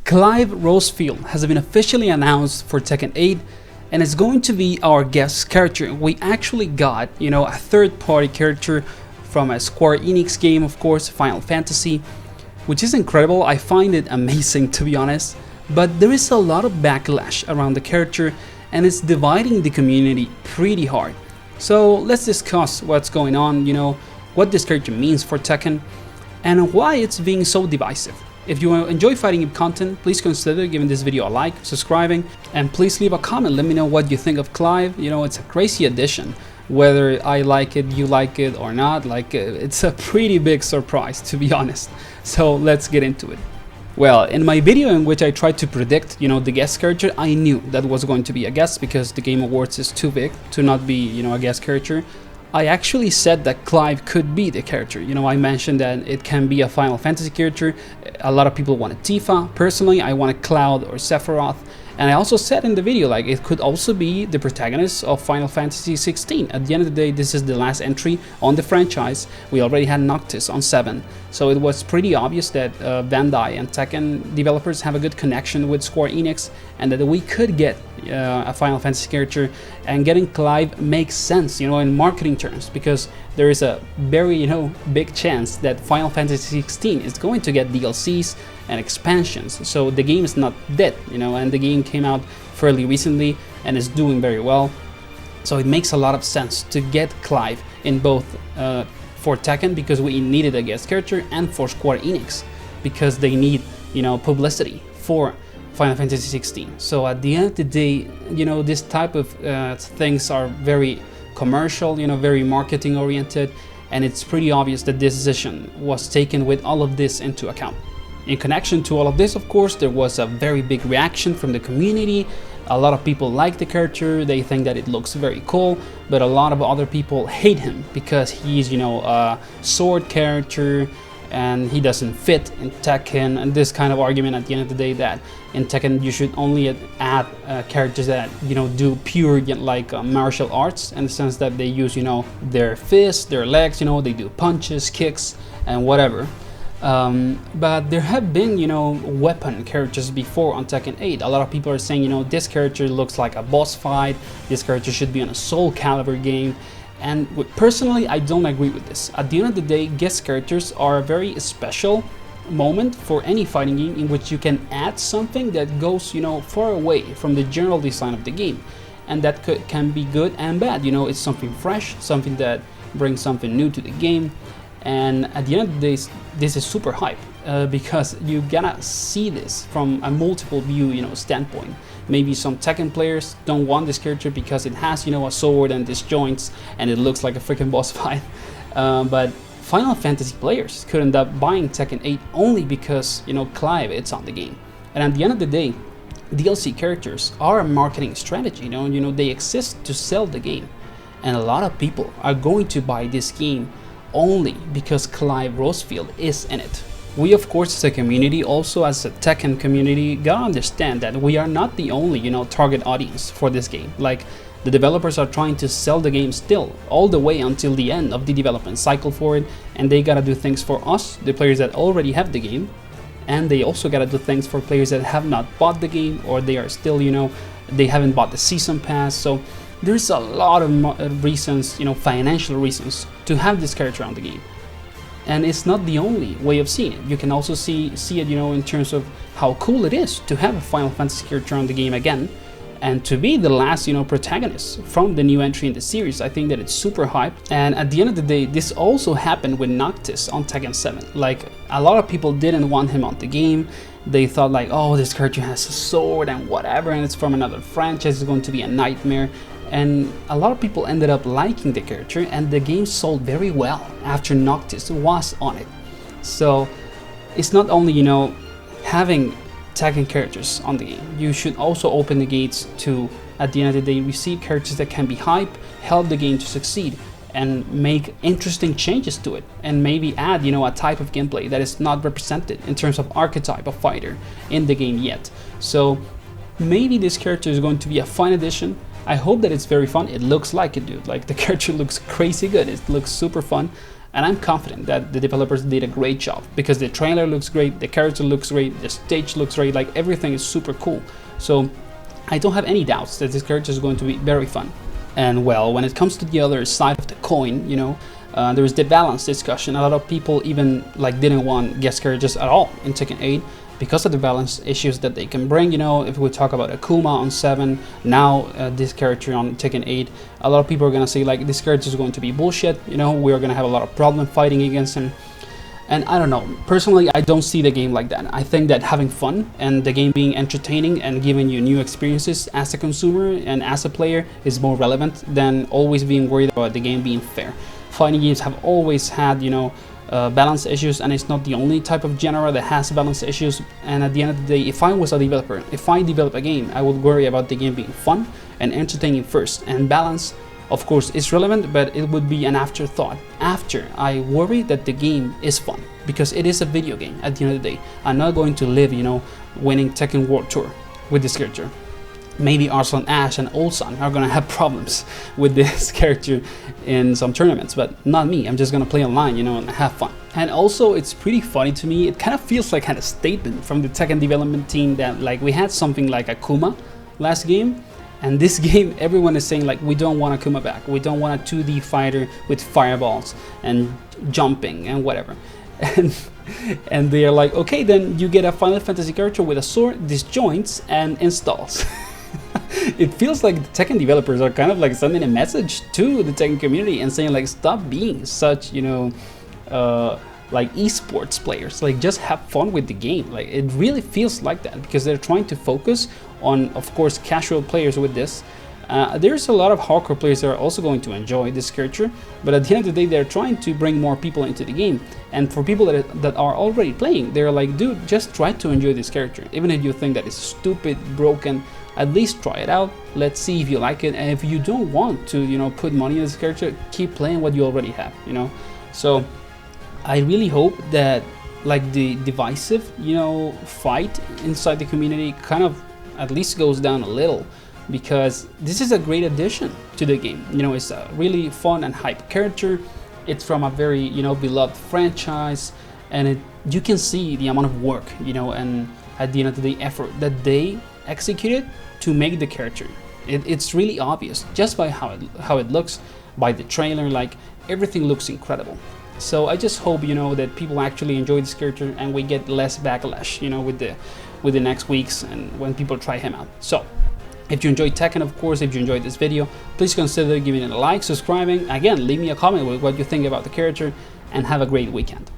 Clive Rosefield has been officially announced for Tekken 8 and is going to be our guest character. We actually got, a third-party character from a Square Enix game, of course, Final Fantasy, which is incredible. I find it amazing, to be honest, but there is a lot of backlash around the character and it's dividing the community pretty hard. So let's discuss what's going on, what this character means for Tekken and why it's being so divisive. If you enjoy fighting game content, please consider giving this video a like, subscribing, and please leave a comment. Let me know what you think of Clive. It's a crazy addition. Whether I like it, you like it or not, it's a pretty big surprise, to be honest. So let's get into it. Well, in my video in which I tried to predict, the guest character, I knew that was going to be a guest because the Game Awards is too big to not be, a guest character. I actually said that Clive could be the character. I mentioned that it can be a Final Fantasy character. A lot of people wanted Tifa. Personally, I wanted Cloud or Sephiroth. And I also said in the video, it could also be the protagonist of Final Fantasy 16. At the end of the day, this is the last entry on the franchise. We already had Noctis on 7. So it was pretty obvious that Bandai and Tekken developers have a good connection with Square Enix and that we could get a Final Fantasy character, and getting Clive makes sense, in marketing terms, because there is a very, big chance that Final Fantasy 16 is going to get DLCs and expansions. So the game is not dead, and the game came out fairly recently and is doing very well. So it makes a lot of sense to get Clive in both for Tekken because we needed a guest character, and for Square Enix because they need, publicity for Final Fantasy 16. So at the end of the day, this type of things are very commercial, very marketing oriented, and it's pretty obvious that this decision was taken with all of this into account. In connection to all of this, of course, there was a very big reaction from the community. A lot of people like the character, they think that it looks very cool, but a lot of other people hate him because he's, a sword character and he doesn't fit in Tekken, and this kind of argument at the end of the day that in Tekken you should only add characters that do pure martial arts, in the sense that they use their fists, their legs, they do punches, kicks and whatever. But there have been weapon characters before on Tekken 8. A lot of people are saying this character looks like a boss fight, this character should be on a Soul Calibur game. And personally, I don't agree with this. At the end of the day, guest characters are a very special moment for any fighting game in which you can add something that goes, far away from the general design of the game. And that can be good and bad. It's something fresh, something that brings something new to the game. And at the end of the day, this is super hype because you gotta see this from a multiple view, standpoint. Maybe some Tekken players don't want this character because it has, a sword and disjoints and it looks like a freaking boss fight. But Final Fantasy players could end up buying Tekken 8 only because, Clive it's on the game. And at the end of the day, DLC characters are a marketing strategy, they exist to sell the game. And a lot of people are going to buy this game only because Clive Rosefield is in it. We, of course, as a community, also as a Tekken community, gotta understand that we are not the only, target audience for this game. The developers are trying to sell the game still, all the way until the end of the development cycle for it, and they gotta do things for us, the players that already have the game, and they also gotta do things for players that have not bought the game, or they are still, they haven't bought the season pass. So there's a lot of reasons, financial reasons to have this character on the game. And it's not the only way of seeing it. You can also see it, in terms of how cool it is to have a Final Fantasy character on the game again, and to be the last, protagonist from the new entry in the series. I think that it's super hype. And at the end of the day, this also happened with Noctis on Tekken 7. A lot of people didn't want him on the game. They thought oh, this character has a sword and whatever, and it's from another franchise, it's going to be a nightmare. And a lot of people ended up liking the character, and the game sold very well after Noctis was on it. So it's not only, having Tekken characters on the game, you should also open the gates to, at the end of the day, receive characters that can be hype, help the game to succeed, and make interesting changes to it, and maybe add, a type of gameplay that is not represented in terms of archetype of fighter in the game yet. So maybe this character is going to be a fun addition. I hope that it's very fun. It looks like it, dude. The character looks crazy good. It looks super fun. and I'm confident that the developers did a great job, because the trailer looks great, the character looks great, the stage looks great, like everything is super cool. So I don't have any doubts that this character is going to be very fun. And well, when it comes to the other side of the coin, you know, there is the balance discussion. A lot of people even like didn't want guest characters at all in Tekken 8 because of the balance issues that they can bring. You know, if we talk about Akuma on 7, now this character on Tekken 8, a lot of people are gonna say like this character is going to be bullshit. You know, we're gonna have a lot of problem fighting against him. And I don't know, personally I don't see the game like that. I think that having fun and the game being entertaining and giving you new experiences as a consumer and as a player is more relevant than always being worried about the game being fair. Fighting games have always had, you know, balance issues, and it's not the only type of genre that has balance issues. And at the end of the day, if I was a developer, if I develop a game, I would worry about the game being fun and entertaining first, and balance of course is relevant, but it would be an afterthought after I worry that the game is fun, because it is a video game at the end of the day. I'm not going to live, you know, winning Tekken World Tour with this character. Maybe Arslan Ash and Olsan are gonna have problems with this character in some tournaments, but not me. I'm just gonna play online, you know, and have fun. And also, it's pretty funny to me. It kind of feels like kind of statement from the Tekken development team that like we had something like Akuma last game, and this game everyone is saying like we don't want Akuma back. We don't want a 2D fighter with fireballs and jumping and whatever. And they are like, okay, then you get a Final Fantasy character with a sword, disjoints, and installs. It feels like the Tekken developers are kind of like sending a message to the Tekken community and saying like, stop being such, you know, like esports players, like just have fun with the game. Like it really feels like that, because they're trying to focus on, of course, casual players with this. There's a lot of hardcore players that are also going to enjoy this character, but at the end of the day, they're trying to bring more people into the game. And for people that are already playing, they're like, dude, just try to enjoy this character. Even if you think that it's stupid, broken, at least try it out. Let's see if you like it. And if you don't want to, you know, put money in this character, keep playing what you already have, you know. So I really hope that like the divisive, you know, fight inside the community kind of at least goes down a little, because this is a great addition to the game. You know, it's a really fun and hype character. It's from a very, you know, beloved franchise, and you can see the amount of work, you know, and at the end of the day, effort that they executed to make the character. It's really obvious just by how it looks, by the trailer. Like everything looks incredible. So I just hope, you know, that people actually enjoy this character and we get less backlash, you know, with the next weeks and when people try him out. So if you enjoyed Tekken, of course, if you enjoyed this video, please consider giving it a like, subscribing. Again, leave me a comment with what you think about the character, and have a great weekend.